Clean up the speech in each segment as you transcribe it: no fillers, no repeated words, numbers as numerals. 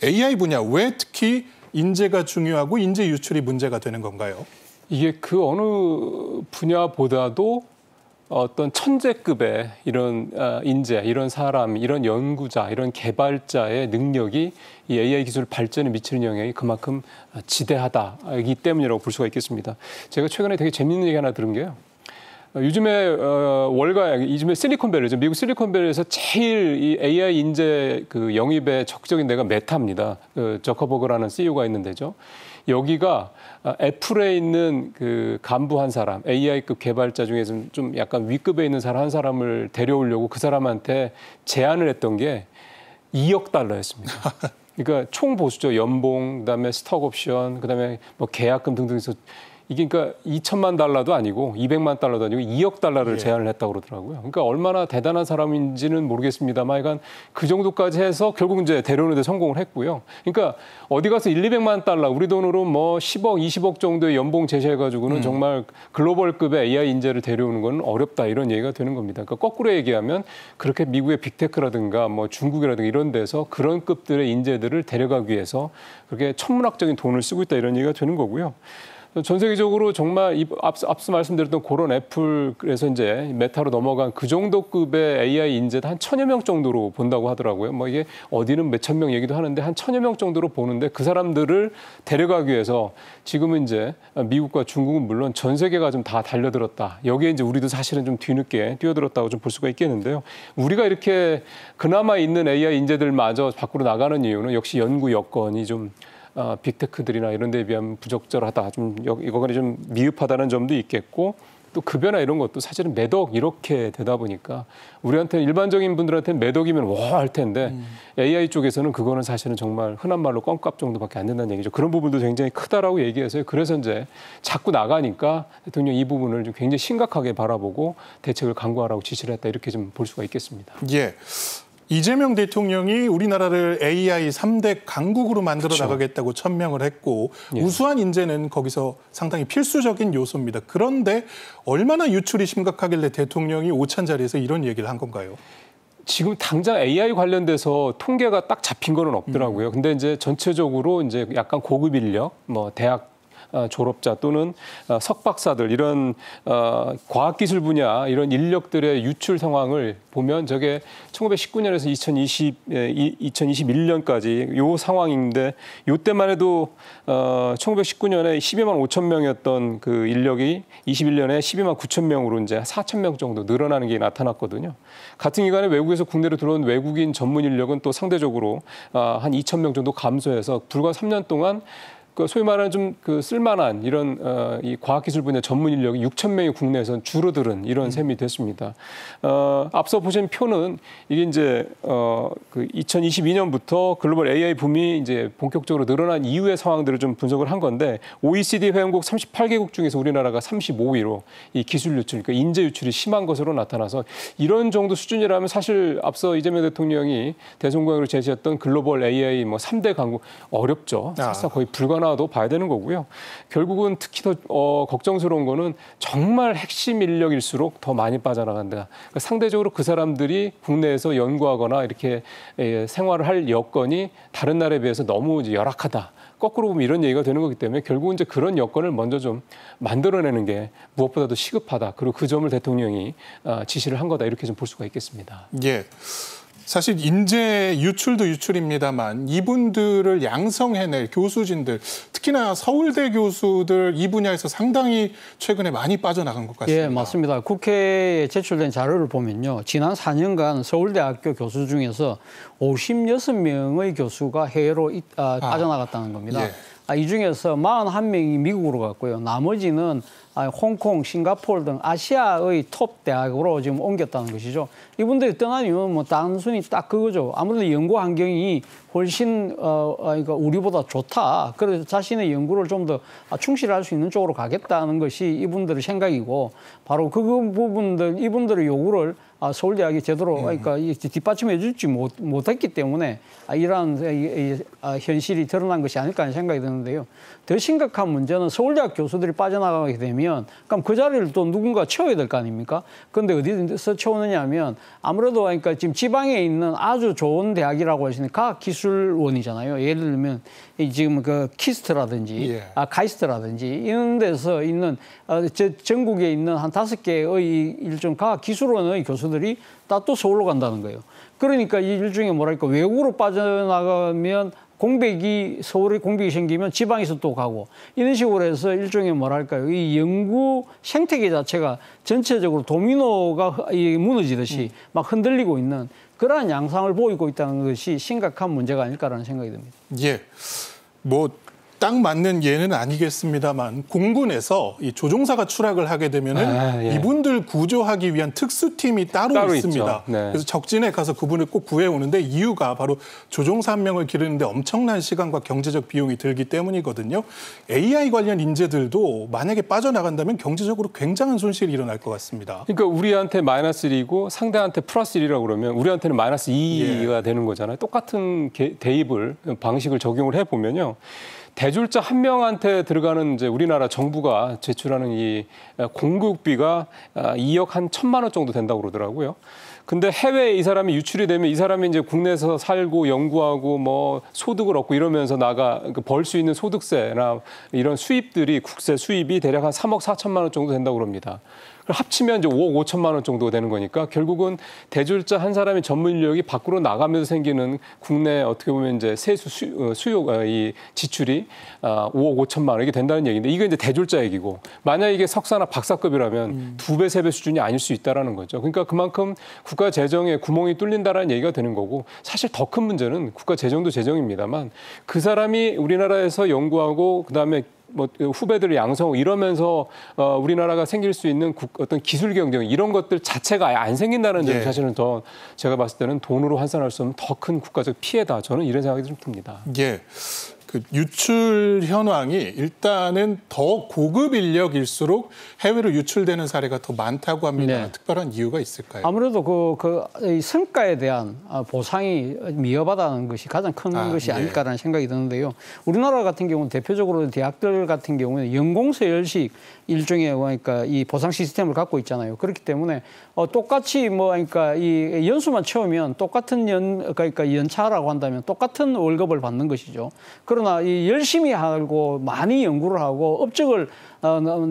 AI 분야 왜 특히 인재가 중요하고 인재 유출이 문제가 되는 건가요? 이게 그 어느 분야보다도 어떤 천재급의 이런 인재, 이런 사람, 이런 연구자, 이런 개발자의 능력이 이 AI 기술 발전에 미치는 영향이 그만큼 지대하다이기 때문이라고 볼 수가 있겠습니다. 제가 최근에 되게 재밌는 얘기 하나 들은 게요. 요즘에 요즘에 실리콘밸리죠. 미국 실리콘밸리에서 제일 이 AI 인재 그 영입에 적극적인 데가 메타입니다. 그 저커버그라는 CEO가 있는 데죠. 여기가 애플에 있는 그 간부 한 사람, AI급 개발자 중에서 좀 약간 위급에 있는 사람 한 사람을 데려오려고 그 사람한테 제안을 했던 게 2억 달러였습니다. 그러니까 총 보수죠. 연봉, 그다음에 스톡 옵션, 그다음에 뭐 계약금 등등해서 이게 그러니까 2천만 달러도 아니고 200만 달러도 아니고 2억 달러를 제안을 했다고 그러더라고요. 그러니까 얼마나 대단한 사람인지는 모르겠습니다만 하여간 그 정도까지 해서 결국 이제 데려오는 데 성공을 했고요. 그러니까 어디 가서 200만 달러, 우리 돈으로 뭐 10억, 20억 정도의 연봉 제시해가지고는 정말 글로벌급의 AI 인재를 데려오는 건 어렵다 이런 얘기가 되는 겁니다. 그러니까 거꾸로 얘기하면 그렇게 미국의 빅테크라든가 뭐 중국이라든가 이런 데서 그런 급들의 인재들을 데려가기 위해서 그렇게 천문학적인 돈을 쓰고 있다 이런 얘기가 되는 거고요. 전 세계적으로 정말 앞서 말씀드렸던 그런 애플에서 이제 메타로 넘어간 그 정도 급의 AI 인재도 한 1000여 명 정도로 본다고 하더라고요. 뭐 이게 어디는 몇천 명 얘기도 하는데 한 1000여 명 정도로 보는데 그 사람들을 데려가기 위해서 지금은 이제 미국과 중국은 물론 전 세계가 좀 다 달려들었다. 여기에 이제 우리도 사실은 좀 뒤늦게 뛰어들었다고 좀 볼 수가 있겠는데요. 우리가 이렇게 그나마 있는 AI 인재들마저 밖으로 나가는 이유는 역시 연구 여건이 좀 빅테크들이나 이런 데에 비하면 부적절하다. 좀 이거가 좀 미흡하다는 점도 있겠고 또 급여나 이런 것도 사실은 몇 억 이렇게 되다 보니까 우리한테 일반적인 분들한테는 몇 억이면 와 할 텐데 AI 쪽에서는 그거는 사실은 정말 흔한 말로 껌값 정도밖에 안 된다는 얘기죠. 그런 부분도 굉장히 크다라고 얘기해서요. 그래서 이제 자꾸 나가니까 대통령 이 부분을 좀 굉장히 심각하게 바라보고 대책을 강구하라고 지시를 했다. 이렇게 좀 볼 수가 있겠습니다. 예. 이재명 대통령이 우리나라를 AI 3대 강국으로 만들어 나가겠다고 천명을 했고 우수한 인재는 거기서 상당히 필수적인 요소입니다. 그런데 얼마나 유출이 심각하길래 대통령이 오찬 자리에서 이런 얘기를 한 건가요? 지금 당장 AI 관련돼서 통계가 딱 잡힌 거는 없더라고요. 근데 이제 전체적으로 이제 약간 고급 인력, 뭐 대학 졸업자 또는 석박사들 이런 과학기술 분야 이런 인력들의 유출 상황을 보면 저게 1919년에서 2021년까지 요 상황인데 요때만 해도 1919년에 12만 5천 명이었던 그 인력이 21년에 12만 9천 명으로 이제 4천 명 정도 늘어나는 게 나타났거든요. 같은 기간에 외국에서 국내로 들어온 외국인 전문 인력은 또 상대적으로 한 2천 명 정도 감소해서 불과 3년 동안 그 소위 말하는 좀 그 쓸만한 이런 이 과학기술 분야 전문 인력이 6천 명이 국내에선 줄어드는 이런 셈이 됐습니다. 앞서 보신 표는 이게 이제 그 2022년부터 글로벌 AI 붐이 이제 본격적으로 늘어난 이후의 상황들을 좀 분석을 한 건데 OECD 회원국 38개국 중에서 우리나라가 35위로 이 기술 유출, 그러니까 인재 유출이 심한 것으로 나타나서 이런 정도 수준이라면 사실 앞서 이재명 대통령이 대선공약으로 제시했던 글로벌 AI 뭐 3대 강국 어렵죠. 사실상 거의 불가능하다고 봐야 되는 거고요. 결국은 특히 더 걱정스러운 거는 정말 핵심 인력일수록 더 많이 빠져나간다. 그러니까 상대적으로 그 사람들이 국내에서 연구하거나 이렇게 생활을 할 여건이 다른 나라에 비해서 너무 이제 열악하다. 거꾸로 보면 이런 얘기가 되는 거기 때문에 결국은 이제 그런 여건을 먼저 좀 만들어내는 게 무엇보다도 시급하다. 그리고 그 점을 대통령이 지시를 한 거다. 이렇게 좀 볼 수가 있겠습니다. 예. 사실 인재 유출도 유출입니다만 이분들을 양성해낼 교수진들, 특히나 서울대 교수들 이 분야에서 상당히 최근에 많이 빠져나간 것 같습니다. 예, 맞습니다. 국회에 제출된 자료를 보면요. 지난 4년간 서울대학교 교수 중에서 56명의 교수가 해외로 빠져나갔다는 겁니다. 예. 이 중에서 41명이 미국으로 갔고요. 나머지는 홍콩, 싱가포르 등 아시아의 톱 대학으로 지금 옮겼다는 것이죠. 이분들이 떠난 이유는 뭐 단순히 딱 그거죠. 아무래도 연구 환경이 훨씬 그러니까 우리보다 좋다. 그래서 자신의 연구를 좀 더 충실할 수 있는 쪽으로 가겠다는 것이 이분들의 생각이고 바로 그 부분들 이분들의 요구를 서울대학이 제대로 그러니까 뒷받침해 줄지 못했기 때문에 이러한 현실이 드러난 것이 아닐까 하는 생각이 드는데요. 더 심각한 문제는 서울대학 교수들이 빠져나가게 되면 그럼 그 자리를 또 누군가 채워야 될 거 아닙니까? 그런데 어디서 채우느냐 하면 아무래도 그러니까 지금 지방에 있는 아주 좋은 대학이라고 할 수 있는 과학기술원이잖아요. 예를 들면 지금 그 키스트라든지 카이스트라든지 이런 데서 있는 전국에 있는 한 5개의 일종 과학기술원의 교수들이 다 또 서울로 간다는 거예요. 그러니까 이 일종의 뭐랄까 외국으로 빠져나가면 서울에 공백이 생기면 지방에서 또 가고 이런 식으로 해서 일종의 뭐랄까요. 이 연구 생태계 자체가 전체적으로 도미노가 무너지듯이 막 흔들리고 있는 그러한 양상을 보이고 있다는 것이 심각한 문제가 아닐까라는 생각이 듭니다. 예. 딱 맞는 예는 아니겠습니다만 공군에서 이 조종사가 추락을 하게 되면은 이분들 구조하기 위한 특수팀이 따로 있습니다. 네. 그래서 적진에 가서 그분을 꼭 구해오는데 이유가 바로 조종사 한 명을 기르는데 엄청난 시간과 경제적 비용이 들기 때문이거든요. AI 관련 인재들도 만약에 빠져나간다면 경제적으로 굉장한 손실이 일어날 것 같습니다. 그러니까 우리한테 마이너스 1이고 상대한테 플러스 1이라고 그러면 우리한테는 마이너스 2가 되는 거잖아요. 똑같은 대입을 방식을 적용을 해보면요. 대졸자 한 명한테 들어가는 이제 우리나라 정부가 제출하는 이 공급비가 2억 한 1,000만 원 정도 된다고 그러더라고요. 근데 해외에 이 사람이 유출이 되면 이 사람이 이제 국내에서 살고 연구하고 뭐 소득을 얻고 이러면서 벌 수 있는 소득세나 이런 수입들이 국세 수입이 대략 한 3억 4천만 원 정도 된다고 그럽니다. 합치면 이제 5억 5천만 원 정도 되는 거니까 결국은 대졸자 한 사람의 전문 인력이 밖으로 나가면서 생기는 국내 어떻게 보면 이제 세수 이 지출이 5억 5천만 원 이게 된다는 얘기인데 이게 이제 대졸자 얘기고 만약 이게 석사나 박사급이라면 2배, 3배 수준이 아닐 수 있다라는 거죠. 그러니까 그만큼 국가 재정에 구멍이 뚫린다라는 얘기가 되는 거고 사실 더 큰 문제는 국가 재정도 재정입니다만 그 사람이 우리나라에서 연구하고 그다음에 후배들을 양성하고 이러면서 우리나라가 생길 수 있는 어떤 기술 경쟁 이런 것들 자체가 아예 안 생긴다는 점이 사실은 더 제가 봤을 때는 돈으로 환산할 수 없는 더 큰 국가적 피해다. 저는 이런 생각이 좀 듭니다. 예. 그 유출 현황이 일단은 더 고급 인력일수록 해외로 유출되는 사례가 더 많다고 합니다. 네. 특별한 이유가 있을까요? 아무래도 이 성과에 대한 보상이 미흡하다는 것이 가장 큰 것이 아닐까라는 생각이 드는데요. 우리나라 같은 경우는 대표적으로 대학들 같은 경우는 연공서열식 일종의 그러니까 이 보상 시스템을 갖고 있잖아요. 그렇기 때문에 똑같이 그러니까 이 연수만 채우면 똑같은 그러니까 연차라고 한다면 똑같은 월급을 받는 것이죠. 그러나 이 열심히 하고 많이 연구를 하고 업적을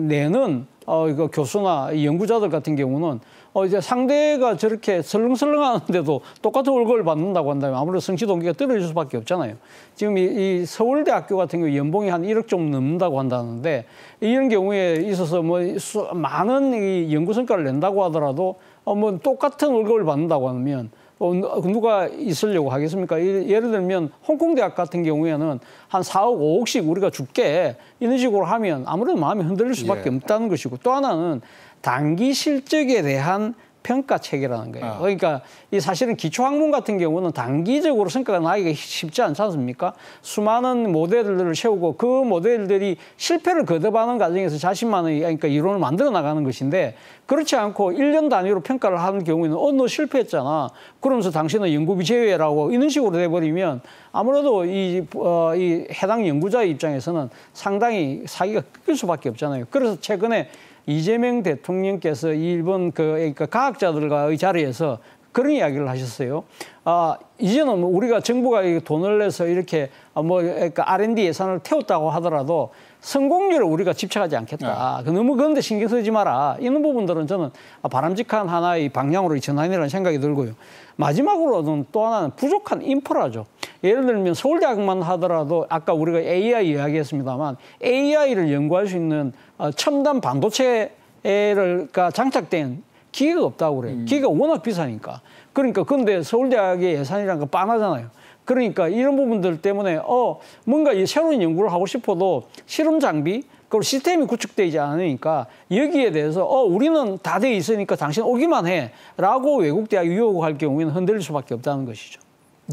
내는 이거 교수나 연구자들 같은 경우는 이제 상대가 저렇게 설렁설렁하는데도 똑같은 월급을 받는다고 한다면 아무래도 성취 동기가 떨어질 수밖에 없잖아요. 지금 이 서울대학교 같은 경우 연봉이 한 1억 좀 넘는다고 한다는데 이런 경우에 있어서 많은 이 연구 성과를 낸다고 하더라도 똑같은 월급을 받는다고 하면 누가 있으려고 하겠습니까? 예를 들면 홍콩대학 같은 경우에는 한 4억, 5억씩 우리가 줄게 이런 식으로 하면 아무래도 마음이 흔들릴 수밖에 없다는 것이고 또 하나는 단기 실적에 대한 평가 체계라는 거예요. 그러니까 이 사실은 기초학문 같은 경우는 단기적으로 성과가 나기가 쉽지 않지 않습니까? 수많은 모델들을 세우고 그 모델들이 실패를 거듭하는 과정에서 자신만의 그러니까 이론을 만들어 나가는 것인데 그렇지 않고 1년 단위로 평가를 하는 경우에는 너 실패했잖아. 그러면서 당신은 연구비 제외라고 이런 식으로 돼버리면 아무래도 이 해당 연구자의 입장에서는 상당히 사기가 꺾일 수밖에 없잖아요. 그래서 최근에 이재명 대통령께서 일본 그러니까 과학자들과의 자리에서 그런 이야기를 하셨어요. 이제는 우리가 정부가 돈을 내서 이렇게 그러니까 R&D 예산을 태웠다고 하더라도 성공률을 우리가 집착하지 않겠다. 너무 그런데 신경 쓰지 마라. 이런 부분들은 저는 바람직한 하나의 방향으로 전환이라는 생각이 들고요. 마지막으로는 또 하나는 부족한 인프라죠. 예를 들면 서울대학만 하더라도 아까 우리가 AI 이야기했습니다만 AI를 연구할 수 있는 첨단 반도체가 장착된 기계가 없다고 그래요. 기계가 워낙 비싸니까. 그러니까 근데 서울대학의 예산이란 건 빤하잖아요. 그러니까 이런 부분들 때문에 뭔가 새로운 연구를 하고 싶어도 실험 장비 그리고 시스템이 구축되지 않으니까 여기에 대해서 우리는 다 돼 있으니까 당신 오기만 해라고 외국 대학이 유혹할 경우에는 흔들릴 수밖에 없다는 것이죠.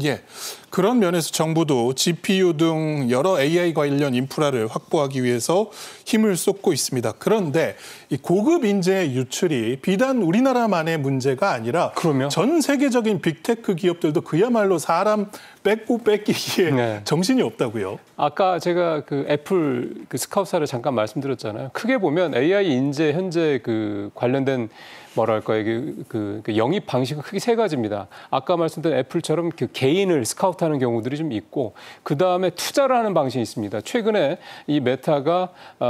예. 그런 면에서 정부도 GPU 등 여러 AI 관련 인프라를 확보하기 위해서 힘을 쏟고 있습니다. 그런데 이 고급 인재 유출이 비단 우리나라만의 문제가 아니라 그럼요. 전 세계적인 빅테크 기업들도 그야말로 사람 뺏고 뺏기기에 네. 정신이 없다고요. 아까 제가 그 애플 그 스카우트사를 잠깐 말씀드렸잖아요. 크게 보면 AI 인재 현재 그 관련된 뭐랄까요, 그 영입 방식은 크게 세 가지입니다. 아까 말씀드린 애플처럼 그 개인을 스카우트하는 경우들이 좀 있고, 그 다음에 투자를 하는 방식이 있습니다. 최근에 이 메타가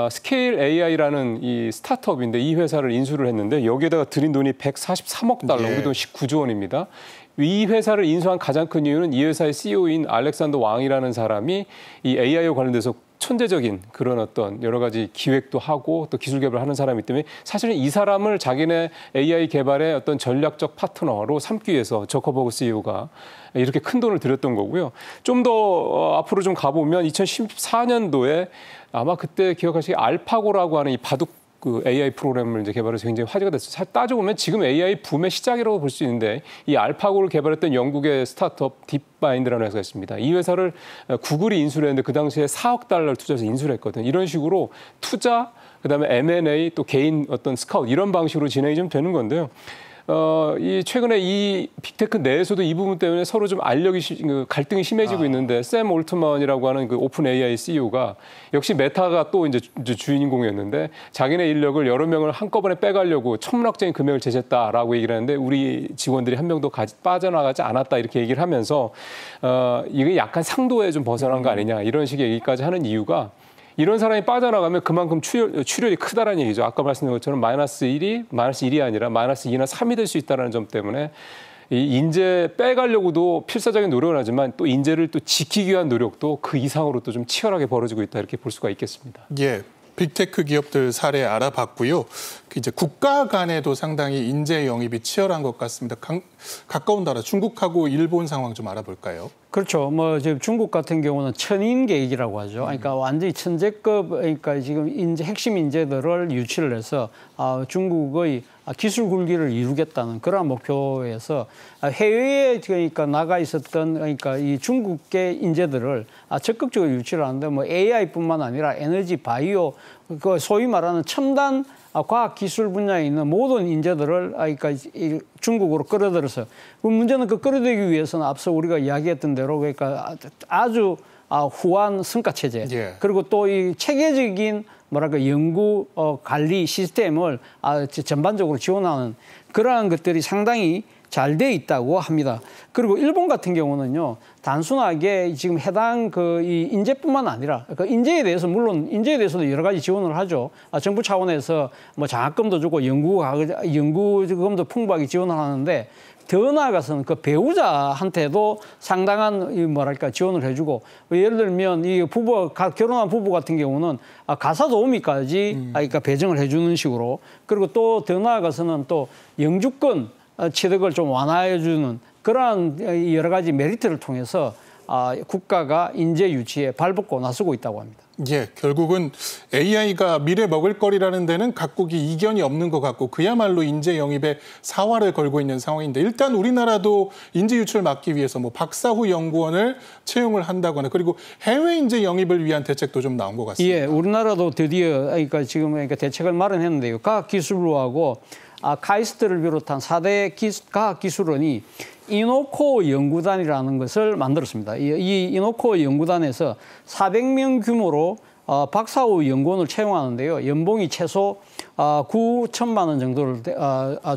스케일 AI라는 이 스타트업인데 이 회사를 인수를 했는데 여기에다가 들인 돈이 143억 달러, 우리 돈 19조 원입니다. 이 회사를 인수한 가장 큰 이유는 이 회사의 CEO인 알렉산더 왕이라는 사람이 이 AI와 관련돼서 천재적인 그런 어떤 여러 가지 기획도 하고 또 기술 개발을 하는 사람이기 때문에 사실은 이 사람을 자기네 AI 개발의 어떤 전략적 파트너로 삼기 위해서 저커버그 CEO가 이렇게 큰 돈을 들였던 거고요. 좀 더 앞으로 좀 가보면 2014년도에 아마 그때 기억하시기 알파고라고 하는 이 바둑 그 AI 프로그램을 이제 개발해서 굉장히 화제가 됐어요. 사실 따져보면 지금 AI 붐의 시작이라고 볼 수 있는데 이 알파고를 개발했던 영국의 스타트업 딥마인드라는 회사가 있습니다. 이 회사를 구글이 인수를 했는데 그 당시에 4억 달러를 투자해서 인수를 했거든요. 이런 식으로 투자, 그다음에 M&A 또 개인 어떤 스카우트 이런 방식으로 진행이 좀 되는 건데요. 이 최근에 이 빅테크 내에서도 이 부분 때문에 서로 좀 갈등이 심해지고 있는데 샘 올트먼이라고 하는 그 오픈 AI CEO가 역시 메타가 또 이제 주인공이었는데 자기네 인력을 여러 명을 한꺼번에 빼가려고 천문학적인 금액을 제시했다라고 얘기를 하는데 우리 직원들이 한 명도 빠져나가지 않았다 이렇게 얘기를 하면서 이게 약간 상도에 좀 벗어난 거 아니냐 이런 식의 얘기까지 하는 이유가 이런 사람이 빠져나가면 그만큼 출혈이 크다라는 얘기죠. 아까 말씀드린 것처럼 마이너스 1이 아니라 마이너스 2나 3이 될 수 있다는 점 때문에 이 인재 빼가려고도 필사적인 노력을 하지만 또 인재를 또 지키기 위한 노력도 그 이상으로 또 좀 치열하게 벌어지고 있다 이렇게 볼 수가 있겠습니다. 예. 빅테크 기업들 사례 알아봤고요. 이제 국가 간에도 상당히 인재 영입이 치열한 것 같습니다. 가까운 나라 중국하고 일본 상황 좀 알아볼까요? 그렇죠. 뭐 지금 중국 같은 경우는 천인 계획이라고 하죠. 그러니까 완전히 천재급, 그러니까 지금 핵심 인재들을 유치를 해서 중국의 기술 굴기를 이루겠다는 그런 목표에서 해외에 그러니까 나가 있었던 그러니까 이 중국계 인재들을 적극적으로 유치를 하는데 뭐 AI뿐만 아니라 에너지, 바이오, 그 소위 말하는 첨단 과학 기술 분야에 있는 모든 인재들을 그러니까 중국으로 끌어들여서 문제는 그 끌어들이기 위해서는 앞서 우리가 이야기했던 대로 그러니까 아주 후한 성과 체제 예. 그리고 또 이 체계적인 뭐랄까 연구 관리 시스템을 전반적으로 지원하는 그러한 것들이 상당히 잘 돼 있다고 합니다. 그리고 일본 같은 경우는요, 단순하게 지금 해당 이 인재뿐만 아니라 그 인재에 대해서 물론 인재에 대해서도 여러 가지 지원을 하죠. 정부 차원에서 뭐 장학금도 주고 연구금도 풍부하게 지원을 하는데 더 나아가서는 그 배우자한테도 상당한 뭐랄까 지원을 해주고 예를 들면 이 결혼한 부부 같은 경우는 가사 도우미까지 그러니까 배정을 해주는 식으로 그리고 또 더 나아가서는 또 영주권 취득을 좀 완화해주는 그러한 여러 가지 메리트를 통해서 국가가 인재 유치에 발벗고 나서고 있다고 합니다. 예, 결국은 AI가 미래 먹을거리라는 데는 각국이 이견이 없는 것 같고 그야말로 인재 영입에 사활을 걸고 있는 상황인데 일단 우리나라도 인재 유출 막기 위해서 뭐 박사후 연구원을 채용을 한다거나 그리고 해외 인재 영입을 위한 대책도 좀 나온 것 같습니다. 예, 우리나라도 드디어 그러니까 지금 대책을 마련했는데요. 과학기술부하고 카이스트를 비롯한 4대 과학기술원이 이노코어 연구단이라는 것을 만들었습니다. 이 이노코어 연구단에서 400명 규모로 박사후 연구원을 채용하는데요. 연봉이 최소 9천만 원 정도를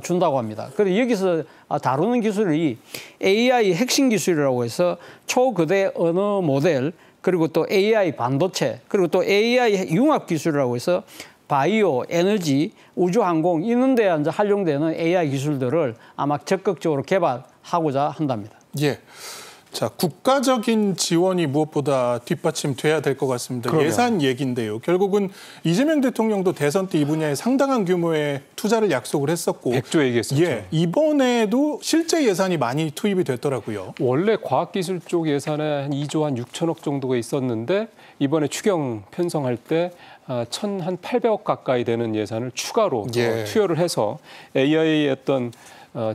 준다고 합니다. 그래서 여기서 다루는 기술이 AI 핵심 기술이라고 해서 초거대 언어 모델 그리고 또 AI 반도체 그리고 또 AI 융합 기술이라고 해서 바이오, 에너지, 우주항공 이런 데 이제 활용되는 AI 기술들을 아마 적극적으로 개발하고자 한답니다. 예. 자, 국가적인 지원이 무엇보다 뒷받침돼야 될 것 같습니다. 그러면. 예산 얘기인데요. 결국은 이재명 대통령도 대선 때 이 분야에 상당한 규모의 투자를 약속을 했었고 100조 얘기했었죠. 예, 이번에도 실제 예산이 많이 투입이 됐더라고요. 원래 과학기술 쪽 예산에 한 2조 한 6천억 정도가 있었는데 이번에 추경 편성할 때 한 800억 가까이 되는 예산을 추가로 예. 투여를 해서 AI의 어떤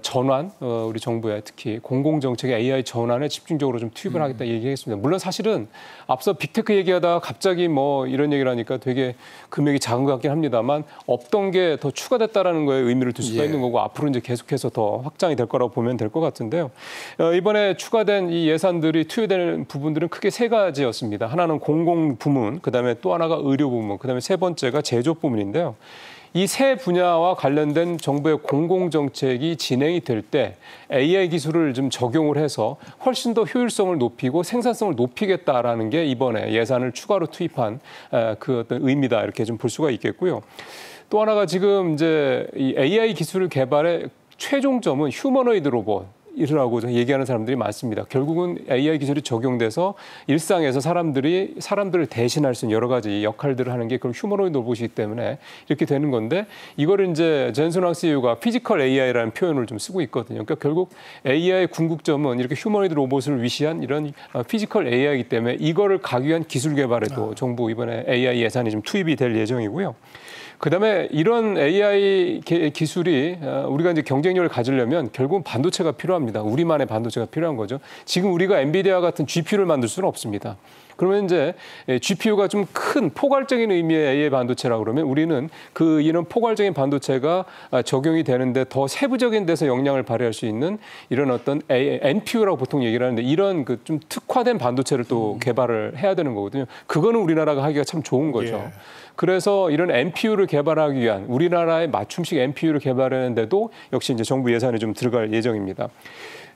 전환, 우리 정부의 특히 공공정책의 AI 전환에 집중적으로 좀 투입을 하겠다 얘기했습니다. 물론 사실은 앞서 빅테크 얘기하다가 갑자기 뭐 이런 얘기를 하니까 되게 금액이 작은 것 같긴 합니다만 없던 게 더 추가됐다라는 거에 의미를 둘 수가 있는 거고 앞으로 이제 계속해서 더 확장이 될 거라고 보면 될 것 같은데요. 이번에 추가된 이 예산들이 투여되는 부분들은 크게 세 가지였습니다. 하나는 공공 부문, 그다음에 또 하나가 의료 부문, 그다음에 세 번째가 제조 부문인데요. 이 세 분야와 관련된 정부의 공공정책이 진행이 될 때 AI 기술을 좀 적용을 해서 훨씬 더 효율성을 높이고 생산성을 높이겠다라는 게 이번에 예산을 추가로 투입한 그 어떤 의미다 이렇게 좀 볼 수가 있겠고요. 또 하나가 지금 이제 이 AI 기술 개발의 최종점은 휴머노이드 로봇. 이라고 얘기하는 사람들이 많습니다. 결국은 AI 기술이 적용돼서 일상에서 사람들을 대신할 수 있는 여러 가지 역할들을 하는 게 그런 휴머노이드 로봇이기 때문에 이렇게 되는 건데 이거를 이제 젠슨 왕 CEO가 피지컬 AI라는 표현을 좀 쓰고 있거든요. 그러니까 결국 AI의 궁극점은 이렇게 휴머노이드 로봇을 위시한 이런 피지컬 AI이기 때문에 이거를 가기 위한 기술 개발에도 정부 이번에 AI 예산이 좀 투입이 될 예정이고요. 그다음에 이런 AI 기술이 우리가 이제 경쟁력을 가지려면 결국은 반도체가 필요합니다. 우리만의 반도체가 필요한 거죠. 지금 우리가 엔비디아 같은 GPU를 만들 수는 없습니다. 그러면 이제 GPU가 좀 큰 포괄적인 의미의 AI 반도체라 그러면 우리는 이런 포괄적인 반도체가 적용이 되는데 더 세부적인 데서 역량을 발휘할 수 있는 이런 어떤 NPU라고 보통 얘기를 하는데 이런 그 좀 특화된 반도체를 또 개발을 해야 되는 거거든요. 그거는 우리나라가 하기가 참 좋은 거죠. 예. 그래서 이런 NPU를 개발하기 위한 우리나라의 맞춤식 NPU를 개발하는데도 역시 이제 정부 예산이 좀 들어갈 예정입니다.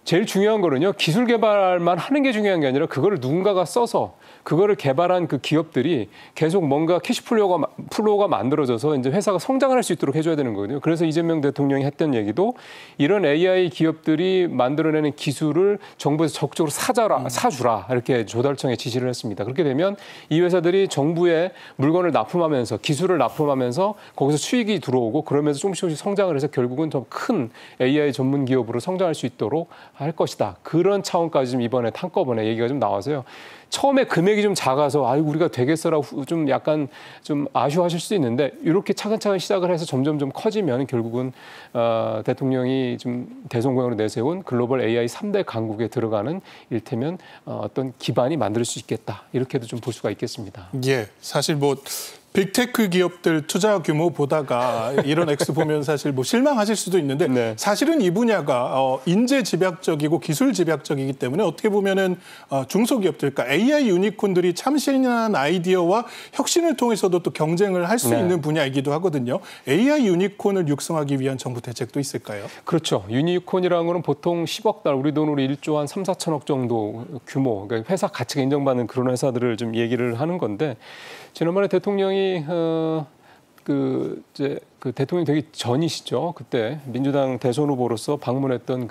제일 중요한 거는요, 기술 개발만 하는 게 중요한 게 아니라 그거를 누군가가 써서 그거를 개발한 그 기업들이 계속 뭔가 캐시플로우가 만들어져서 이제 회사가 성장을 할 수 있도록 해줘야 되는 거거든요. 그래서 이재명 대통령이 했던 얘기도 이런 AI 기업들이 만들어내는 기술을 정부에서 적극적으로 사주라 이렇게 조달청에 지시를 했습니다. 그렇게 되면 이 회사들이 정부에 물건을 납품하면서 기술을 납품하면서 거기서 수익이 들어오고 그러면서 조금씩 성장을 해서 결국은 더 큰 AI 전문 기업으로 성장할 수 있도록 할 것이다. 그런 차원까지 좀 이번에 한꺼번에 얘기가 좀 나와서요. 처음에 금액이 좀 작아서 아이고 우리가 되겠어라고 좀 약간 좀 아쉬워하실 수도 있는데 이렇게 차근차근 시작을 해서 점점 좀 커지면 결국은 대통령이 좀 대성공약으로 내세운 글로벌 AI 3대 강국에 들어가는 일테면 어떤 기반이 만들 수 있겠다. 이렇게도 좀 볼 수가 있겠습니다. 예, 사실 뭐 빅테크 기업들 투자 규모 보다가 이런 액수 보면 사실 뭐 실망하실 수도 있는데 네. 사실은 이 분야가 인재 집약적이고 기술 집약적이기 때문에 어떻게 보면은 중소기업들, 그러니까 AI 유니콘들이 참신한 아이디어와 혁신을 통해서도 또 경쟁을 할 수 있는 분야이기도 하거든요. AI 유니콘을 육성하기 위한 정부 대책도 있을까요? 그렇죠. 유니콘이라는 거는 보통 10억 달, 우리 돈으로 1조 한 3, 4천억 정도 규모, 그러니까 회사 가치가 인정받는 그런 회사들을 좀 얘기를 하는 건데 지난번에 대통령이 그 대통령 되기 전이시죠. 그때 민주당 대선 후보로서 방문했던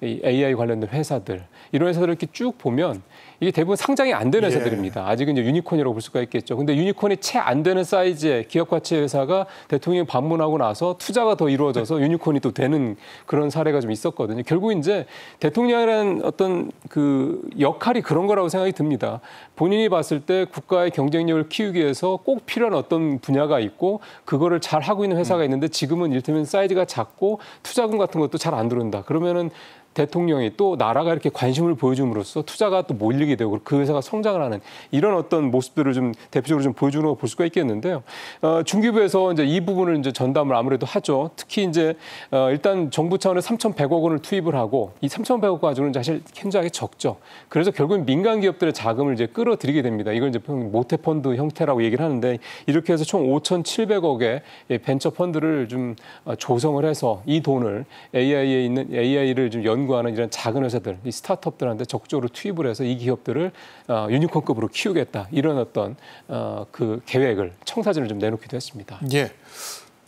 이 AI 관련된 회사들 이런 회사들을 이렇게 쭉 보면 이게 대부분 상장이 안 되는 회사들입니다. 아직은 이제 유니콘이라고 볼 수가 있겠죠. 근데 유니콘이 채 안 되는 사이즈의 기업 가치 회사가 대통령이 방문하고 나서 투자가 더 이루어져서 유니콘이 또 되는 그런 사례가 좀 있었거든요. 결국 이제 대통령이라는 어떤 그 역할이 그런 거라고 생각이 듭니다. 본인이 봤을 때 국가의 경쟁력을 키우기 위해서 꼭 필요한 어떤 분야가 있고 그거를 잘 하고 있는 회사가 있는데 지금은 이를테면 사이즈가 작고 투자금 같은 것도 잘 안 들어온다. 그러면은 대통령이 또 나라가 이렇게 관심을 보여줌으로써 투자가 또 몰리게 되고 그 회사가 성장을 하는 이런 어떤 모습들을 좀 대표적으로 좀 보여주는 거 볼 수가 있겠는데요. 중기부에서 이제 이 부분을 이제 전담을 아무래도 하죠. 특히 이제 일단 정부 차원에서 3,100억 원을 투입을 하고 이 3,100억 가지고는 사실 굉장히 적죠. 그래서 결국은 민간 기업들의 자금을 이제 끌어들이게 됩니다. 이걸 이제 모태 펀드 형태라고 얘기를 하는데 이렇게 해서 총 5,700억의 벤처 펀드를 좀 조성을 해서 이 돈을 AI에 있는 AI를 좀 연구하는 이런 작은 회사들, 이 스타트업들한테 적극적으로 투입을 해서 이 기업들을 유니콘급으로 키우겠다. 이런 어떤 그 계획을 청사진을 좀 내놓기도 했습니다. 예.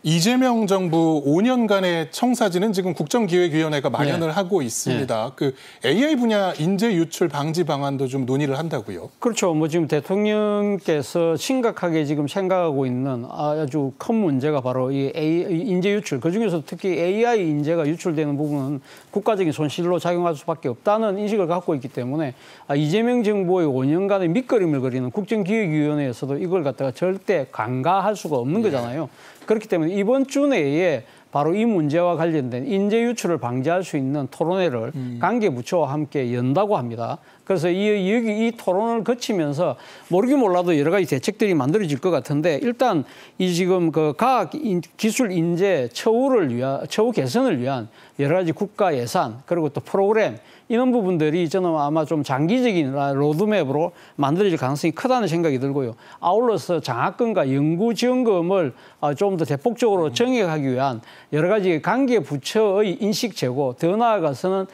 이재명 정부 5년간의 청사진은 지금 국정기획위원회가 마련을 하고 있습니다. 그 AI 분야 인재 유출 방지 방안도 좀 논의를 한다고요? 그렇죠. 뭐 지금 대통령께서 심각하게 지금 생각하고 있는 아주 큰 문제가 바로 이 인재 유출. 그중에서 특히 AI 인재가 유출되는 부분은 국가적인 손실로 작용할 수밖에 없다는 인식을 갖고 있기 때문에 이재명 정부의 5년간의 밑그림을 그리는 국정기획위원회에서도 이걸 갖다가 절대 간과할 수가 없는 거잖아요. 그렇기 때문에 이번 주 내에 바로 이 문제와 관련된 인재 유출을 방지할 수 있는 토론회를 관계부처와 함께 연다고 합니다. 그래서 이 토론을 거치면서 모르긴 몰라도 여러 가지 대책들이 만들어질 것 같은데 일단 이 지금 그 과학 기술 인재 처우 개선을 위한 여러 가지 국가 예산 그리고 또 프로그램 이런 부분들이 저는 아마 좀 장기적인 로드맵으로 만들어질 가능성이 크다는 생각이 들고요. 아울러서 장학금과 연구 지원금을 좀 더 대폭적으로 정액하기 위한 여러 가지 관계 부처의 인식 제고, 더 나아가서는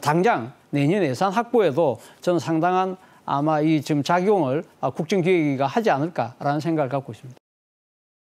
당장 내년 예산 확보에도 저는 상당한 아마 이 지금 작용을 국정기획위가 하지 않을까라는 생각을 갖고 있습니다.